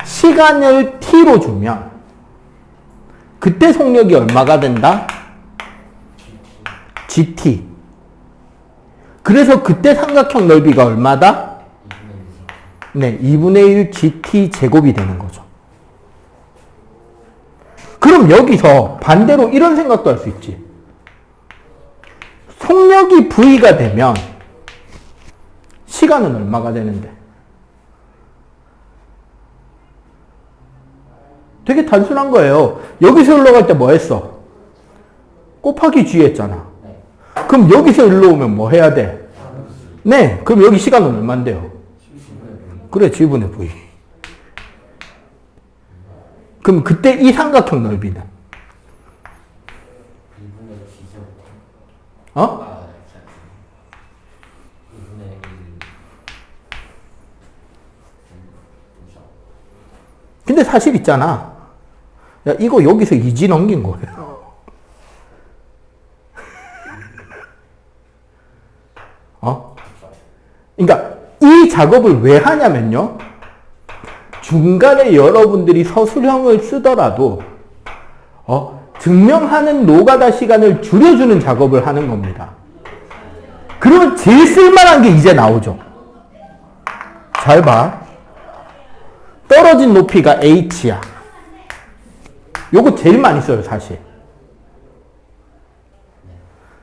시간을 T로 주면 그때 속력이 얼마가 된다? GT. 그래서 그때 삼각형 넓이가 얼마다? 네, 2분의 1 GT 제곱이 되는 거죠. 그럼 여기서 반대로 이런 생각도 할 수 있지. 속력이 V가 되면 시간은 얼마가 되는데? 되게 단순한 거예요. 여기서 일로 갈 때 뭐 했어? 곱하기 G 했잖아. 그럼 여기서 일로 오면 뭐 해야 돼? 네, 그럼 여기 시간은 얼마인데요? 그래, G분의 V. 그럼 그때 이 삼각형 넓이는? 어? 근데 사실 있잖아. 야, 이거 여기서 2G 넘긴 거예요. 그러니까 이 작업을 왜 하냐면요. 중간에 여러분들이 서술형을 쓰더라도 증명하는 노가다 시간을 줄여주는 작업을 하는 겁니다. 그러면 제일 쓸만한 게 이제 나오죠. 잘 봐. 떨어진 높이가 h야. 요거 제일 많이 써요, 사실.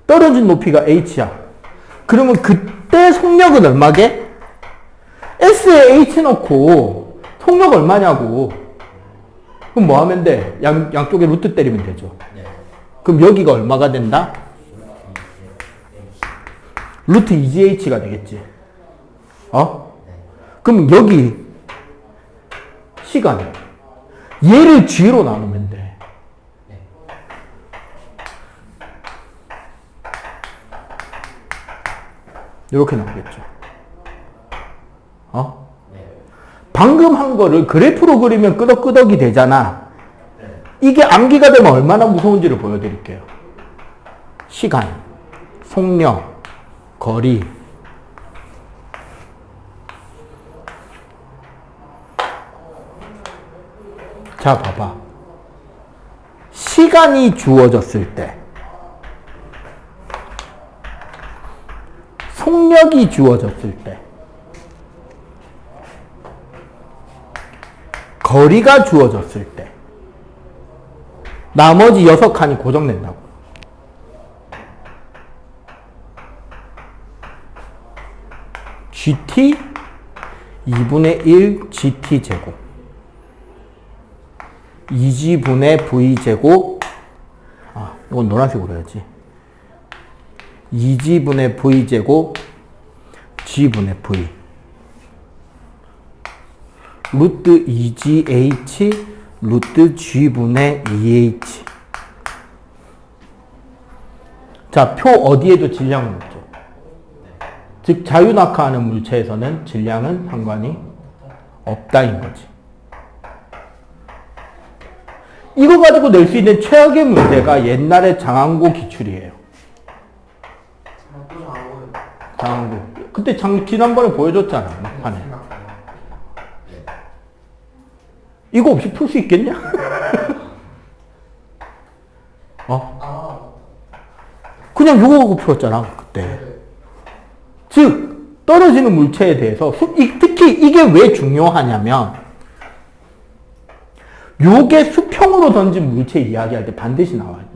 떨어진 높이가 h야. 그러면 그때 속력은 얼마게? S에 h 넣고 속력 얼마냐고. 그럼 뭐 하면 돼? 양쪽에 루트 때리면 되죠. 그럼 여기가 얼마가 된다? 루트 2GH가 되겠지. 그럼 여기 시간. 얘를 G로 나누면 돼. 이렇게 나오겠죠. 방금 한 거를 그래프로 그리면 끄덕끄덕이 되잖아. 네. 이게 암기가 되면 얼마나 무서운지를 보여드릴게요. 시간, 속력, 거리. 자, 봐봐. 시간이 주어졌을 때, 속력이 주어졌을 때, 거리가 주어졌을 때, 나머지 6칸이 고정된다고. GT 2분의 1 GT 제곱 2G분의 V 제곱, 이건 노란색으로 해야지. 2G분의 V 제곱 G분의 V 루트 2GH 루트 G분의 2H. 자, 표 어디에도 질량은 없죠. 즉 자유낙하하는 물체에서는 질량은 상관이 없다인 거지. 이거 가지고 낼 수 있는 최악의 문제가 옛날에 장항고 기출이에요. 장항고. 그때 지난번에 보여줬잖아, 막판에. 이거 없이 풀 수 있겠냐? 그냥 요거 갖고 풀었잖아, 그때. 즉, 떨어지는 물체에 대해서, 특히 이게 왜 중요하냐면, 요게 수평으로 던진 물체 이야기할 때 반드시 나와야 된다.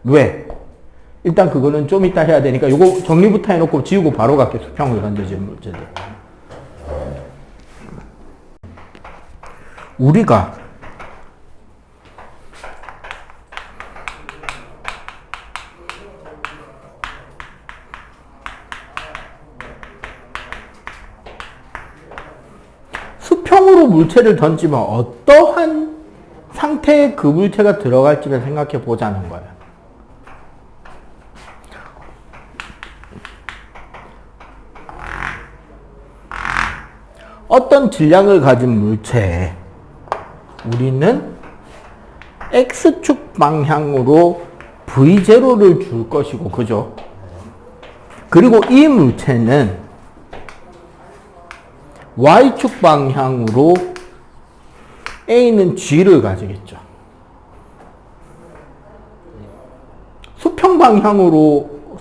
왜? 일단 그거는 좀 이따 해야 되니까 요거 정리부터 해놓고 지우고 바로 갈게. 수평으로 던져진 물체들. 우리가 수평으로 물체를 던지면 어떠한 상태의 그 물체가 들어갈지를 생각해 보자는 거예요. 어떤 질량을 가진 물체에 우리는 X축 방향으로 V0를 줄 것이고, 그죠? 그리고 이 물체는 Y축 방향으로 A는 G를 가지겠죠. 수평 방향으로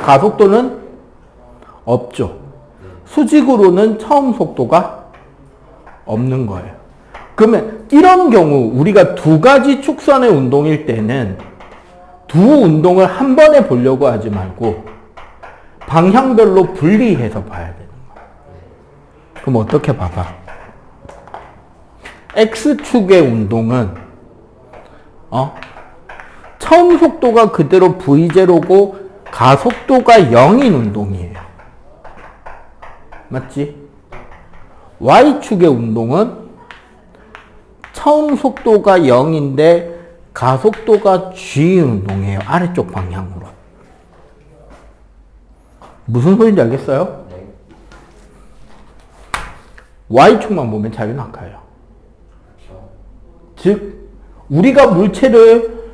가속도는 없죠. 수직으로는 처음 속도가 없는 거예요. 그러면 이런 경우 우리가 두 가지 축선의 운동일 때는 두 운동을 한 번에 보려고 하지 말고 방향별로 분리해서 봐야 되는 거예요. 그럼 어떻게 봐봐? X축의 운동은 처음 속도가 그대로 V0고 가속도가 0인 운동이에요. 맞지? Y축의 운동은 처음 속도가 0인데 가속도가 G인 운동이에요. 아래쪽 방향으로. 무슨 소리인지 알겠어요? 네. Y축만 보면 자유낙하예요. 그렇죠. 즉 우리가 물체를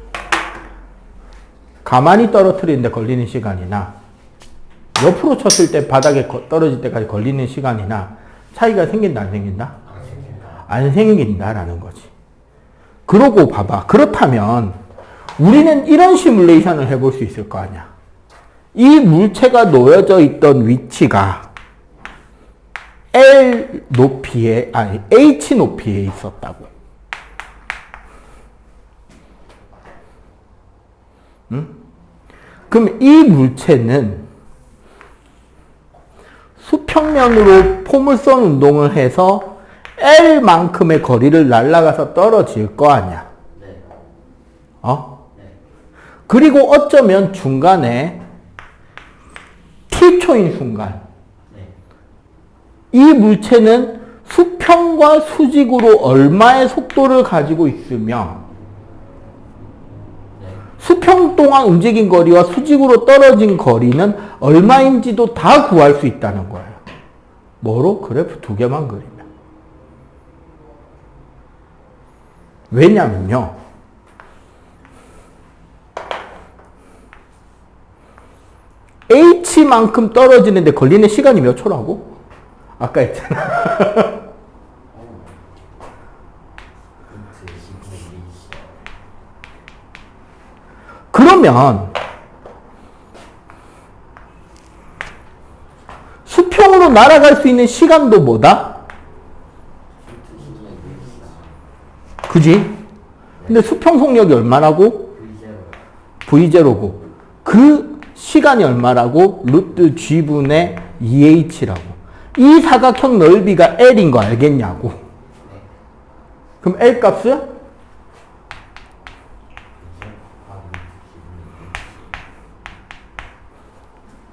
가만히 떨어뜨리는데 걸리는 시간이나 옆으로 쳤을 때 바닥에 떨어질 때까지 걸리는 시간이나 차이가 생긴다, 안 생긴다? 안 생긴다라는 거지. 그러고 봐봐. 그렇다면 우리는 이런 시뮬레이션을 해볼 수 있을 거 아니야. 이 물체가 놓여져 있던 위치가 L 높이에, H 높이에 있었다고. 응? 그럼 이 물체는 수평면으로 포물선 운동을 해서 L만큼의 거리를 날아가서 떨어질 거 아니야. 네. 네. 그리고 어쩌면 중간에 T초인 순간 네. 이 물체는 수평과 수직으로 얼마의 속도를 가지고 있으며 수평 동안 움직인 거리와 수직으로 떨어진 거리는 얼마인지도 다 구할 수 있다는 거예요. 뭐로? 그래프 두 개만 그리면. 왜냐면요. h만큼 떨어지는데 걸리는 시간이 몇 초라고? 아까 했잖아. 그러면 수평으로 날아갈 수 있는 시간도 뭐다? 그지? 근데 수평 속력이 얼마라고? V0고 그 시간이 얼마라고? 루트 G분의 2H라고. 이 사각형 넓이가 L인 거 알겠냐고. 그럼 L 값은?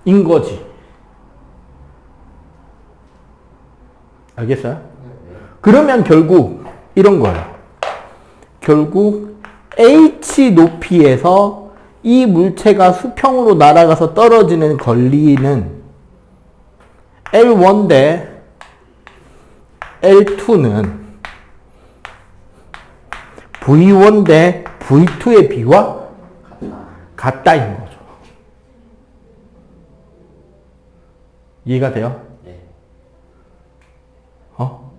인 거지. 알겠어요? 그러면 결국 이런 거예요. 결국 H 높이에서 이 물체가 수평으로 날아가서 떨어지는 거리는 L1 대 L2는 V1 대 V2의 비와 같다인 거죠. 이해가 돼요? 네. 어?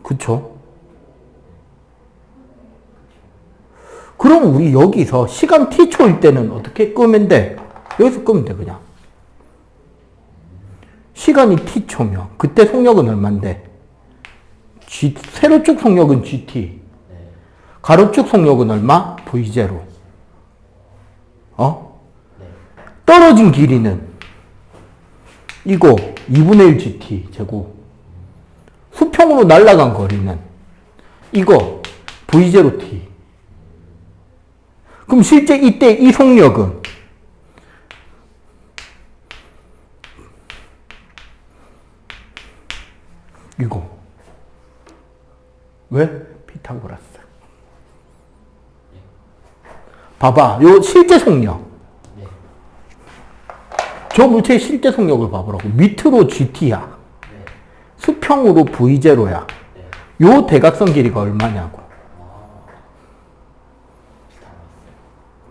그쵸? 그럼 우리 여기서 시간 t초일 때는 어떻게 끄면 돼? 여기서 끄면 돼, 그냥. 시간이 t초면 그때 속력은 얼만데? 세로축 속력은 gt. 가로축 속력은 얼마? v0. 어? 떨어진 길이는 이거 2분의 1 gt 제곱. 수평으로 날아간 거리는 이거 v0t. 그럼 실제 이때 이 속력은 이거. 왜? 피타고라스. 봐봐. 요 실제 속력. 저 물체의 실제 속력을 봐보라고. 밑으로 GT야. 수평으로 V0야. 요 대각선 길이가 얼마냐고.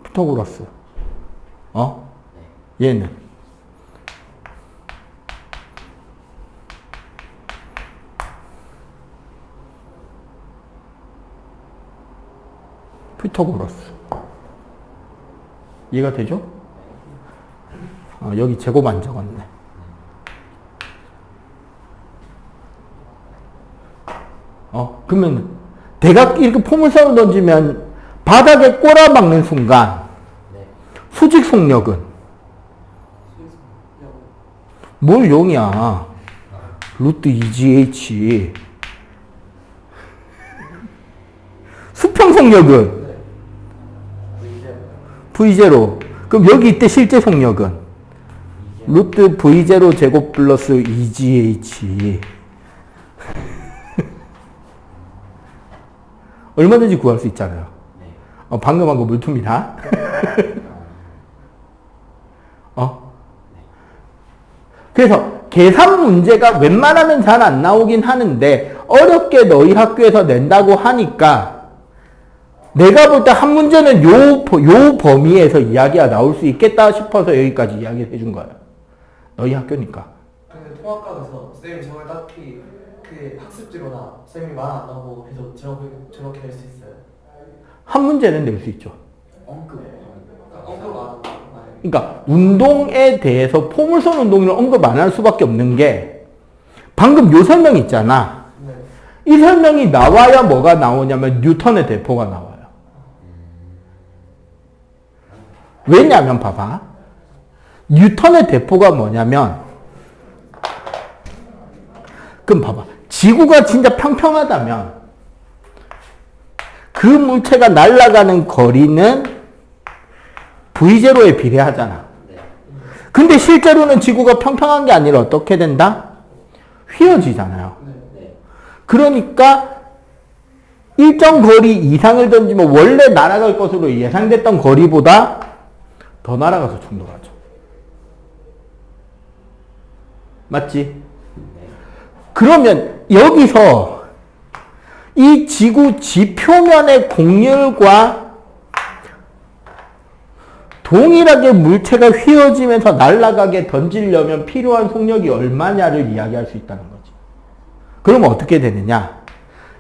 피타고라스. 어? 얘는. 피타고라스. 이해가 되죠? 여기 제곱 안 적었네. 그러면 대각 이렇게 포물선을 던지면 바닥에 꼬라박는 순간 수직 속력은 뭘 0이야? 루트 2gh. 수평 속력은 V0. 그럼 여기 이때 실제 속력은 루트 V0 제곱 플러스 2gh. 얼마든지 구할 수 있잖아요. 방금 한 거 물투입니다. 그래서 계산 문제가 웬만하면 잘 안 나오긴 하는데 어렵게 너희 학교에서 낸다고 하니까 내가 볼 때 한 문제는 요 범위에서 이야기가 나올 수 있겠다 싶어서 여기까지 이야기를 해준 거예요. 너희 학교니까. 근데 통합과에서 쌤이 정말 딱히 그 학습지로나 쌤이 말 안 하고 해도 저렇게 낼 수 있어요. 한 문제는 낼 수 있죠. 언급 안 하고. 그러니까 운동에 대해서 포물선 운동을 언급 안 할 수밖에 없는 게 방금 요 설명 있잖아. 네. 이 설명이 나와야 뭐가 나오냐면 뉴턴의 대포가 나와요. 왜냐면 봐봐. 뉴턴의 대포가 뭐냐면 그럼 봐봐. 지구가 진짜 평평하다면 그 물체가 날아가는 거리는 V0에 비례하잖아. 근데 실제로는 지구가 평평한 게 아니라 어떻게 된다? 휘어지잖아요. 그러니까 일정 거리 이상을 던지면 원래 날아갈 것으로 예상됐던 거리보다 더 날아가서 충돌하죠. 맞지? 그러면 여기서 이 지구 지표면의 곡률과 동일하게 물체가 휘어지면서 날아가게 던지려면 필요한 속력이 얼마냐를 이야기할 수 있다는 거지. 그러면 어떻게 되느냐?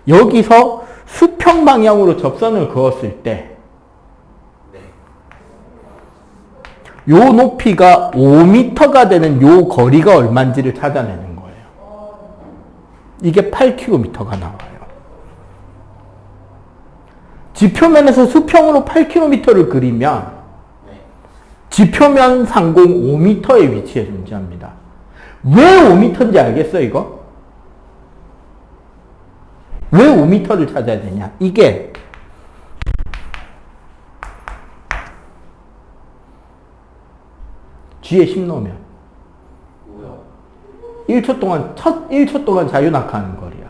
여기서 수평 방향으로 접선을 그었을 때 요 높이가 5m가 되는 요 거리가 얼마인지를 찾아내는 거예요. 이게 8km가 나와요. 지표면에서 수평으로 8km를 그리면 지표면 상공 5m의 위치에 존재합니다. 왜 5m인지 알겠어, 이거? 왜 5m를 찾아야 되냐? 이게 G에 10 넣으면 뭐요? 1초 동안, 첫 1초 동안 자유낙하하는 거리야.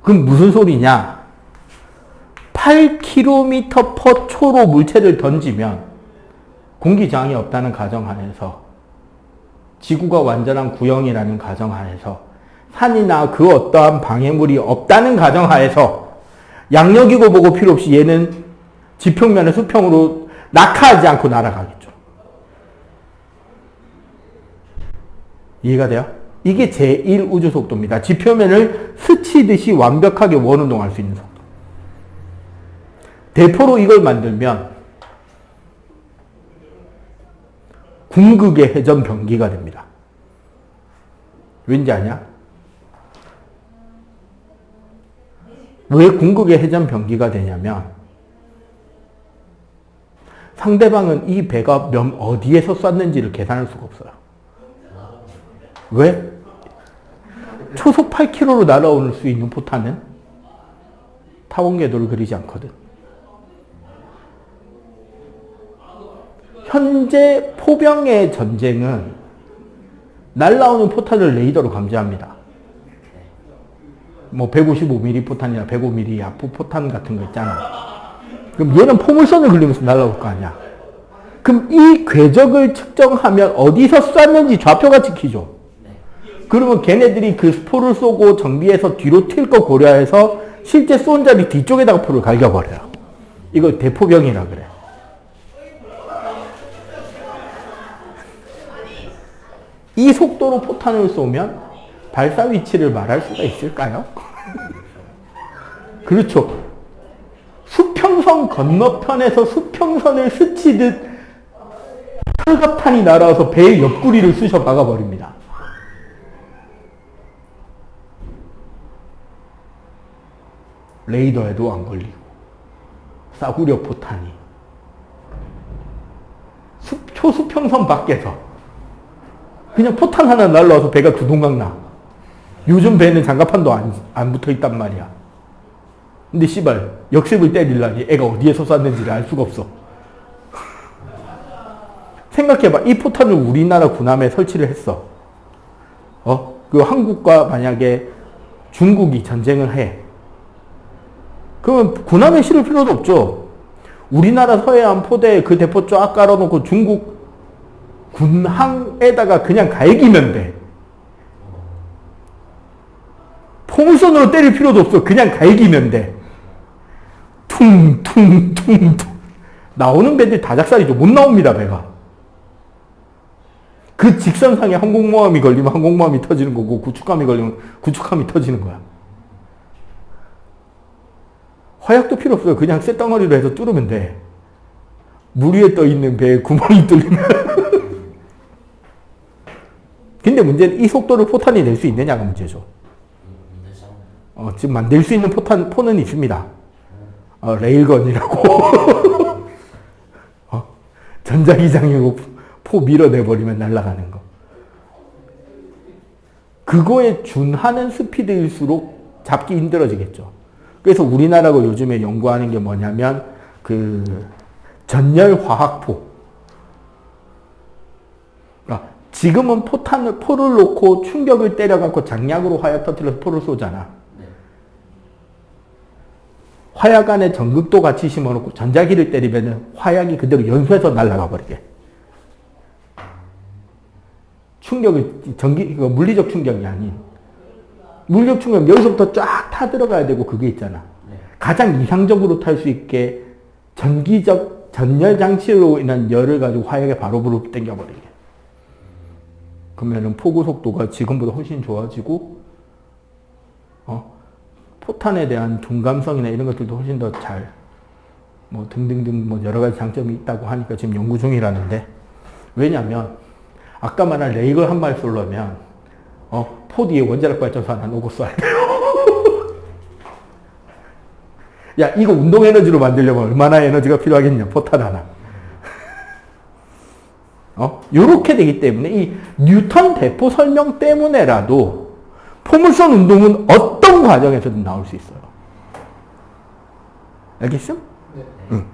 그럼 무슨 소리냐? 8km/초로 물체를 던지면 공기저항이 없다는 가정하에서 지구가 완전한 구형이라는 가정하에서 산이나 그 어떠한 방해물이 없다는 가정하에서 양력이고 뭐고 필요 없이 얘는 지평면의 수평으로 낙하하지 않고 날아가겠죠. 이해가 돼요? 이게 제1우주속도입니다. 지표면을 스치듯이 완벽하게 원운동할 수 있는 속도. 대포로 이걸 만들면 궁극의 회전 변기가 됩니다. 왠지 아냐? 왜 궁극의 회전 변기가 되냐면 상대방은 이 배가 어디에서 쐈는지를 계산할 수가 없어요. 왜? 초속 8km로 날아올 수 있는 포탄은 타원 궤도를 그리지 않거든. 현재 포병의 전쟁은 날아오는 포탄을 레이더로 감지합니다. 뭐 155mm 포탄이나 105mm 야프 포탄 같은 거 있잖아. 그럼 얘는 포물선을 그리면서 날아올 거 아니야. 그럼 이 궤적을 측정하면 어디서 쐈는지 좌표가 찍히죠. 그러면 걔네들이 그 스포를 쏘고 정비해서 뒤로 튈 거 고려해서 실제 쏜 자리 뒤쪽에다가 포를 갈겨버려요. 이걸 대포병이라 그래. 이 속도로 포탄을 쏘면 발사 위치를 말할 수가 있을까요? 그렇죠. 수평선 건너편에서 수평선을 스치듯 철갑탄이 날아와서 배의 옆구리를 쑤셔 박아버립니다. 레이더에도 안 걸리고 싸구려 포탄이 초수평선 밖에서 그냥 포탄 하나 날라와서 배가 두동강 나. 요즘 배는 장갑판도 안 붙어 있단 말이야. 근데 씨발 역습을 때리려니 애가 어디에서 쐈는지를 알 수가 없어. 생각해봐. 이 포탄을 우리나라 군함에 설치를 했어. 그 한국과 만약에 중국이 전쟁을 해. 그러면 군함에 실을 필요도 없죠. 우리나라 서해안 포대에 그 대포 쫙 깔아놓고 중국 군항에다가 그냥 갈기면 돼. 포물선으로 때릴 필요도 없어. 그냥 갈기면 돼. 퉁퉁퉁퉁 나오는 배들 다 작살이죠. 못 나옵니다. 배가. 그 직선상에 항공모함이 걸리면 항공모함이 터지는 거고 구축함이 걸리면 구축함이 터지는 거야. 화약도 필요 없어요. 그냥 쇳덩어리로 해서 뚫으면 돼. 물 위에 떠있는 배에 구멍이 뚫리면 근데 문제는 이 속도를 포탄이 낼 수 있느냐가 문제죠. 지금 만들 수 있는 포는 있습니다. 레일건이라고. 전자기장으로 포 밀어내버리면 날아가는 거. 그거에 준하는 스피드일수록 잡기 힘들어지겠죠. 그래서 우리나라가 요즘에 연구하는 게 뭐냐면, 전열화학포. 그러니까 지금은 포를 놓고 충격을 때려갖고 장약으로 화약 터뜨려서 포를 쏘잖아. 네. 화약 안에 전극도 같이 심어놓고 전자기를 때리면 화약이 그대로 연소해서 날아가 버리게. 충격이 물리적 충격이 아닌 물리적 충격 여기서부터 쫙 타 들어가야 되고 그게 있잖아. 네. 가장 이상적으로 탈 수 있게 전기적 전열 장치로 인한 열을 가지고 화약에 바로 불을 땡겨버리게. 그러면은 포구 속도가 지금보다 훨씬 좋아지고, 포탄에 대한 둔감성이나 이런 것들도 훨씬 더 뭐 등등등 뭐 여러 가지 장점이 있다고 하니까 지금 연구 중이라는데, 왜냐면 아까 말한 레이걸 한 발 쏠려면 포 뒤에 원자력 발전소 하나 놓고 쏴야 돼요. 야, 이거 운동 에너지로 만들려면 얼마나 에너지가 필요하겠냐, 포탄 하나. 요렇게 되기 때문에 이 뉴턴 대포 설명 때문에라도 포물선 운동은 어떤 과정에서든 나올 수 있어요. 알겠음? 네. 응.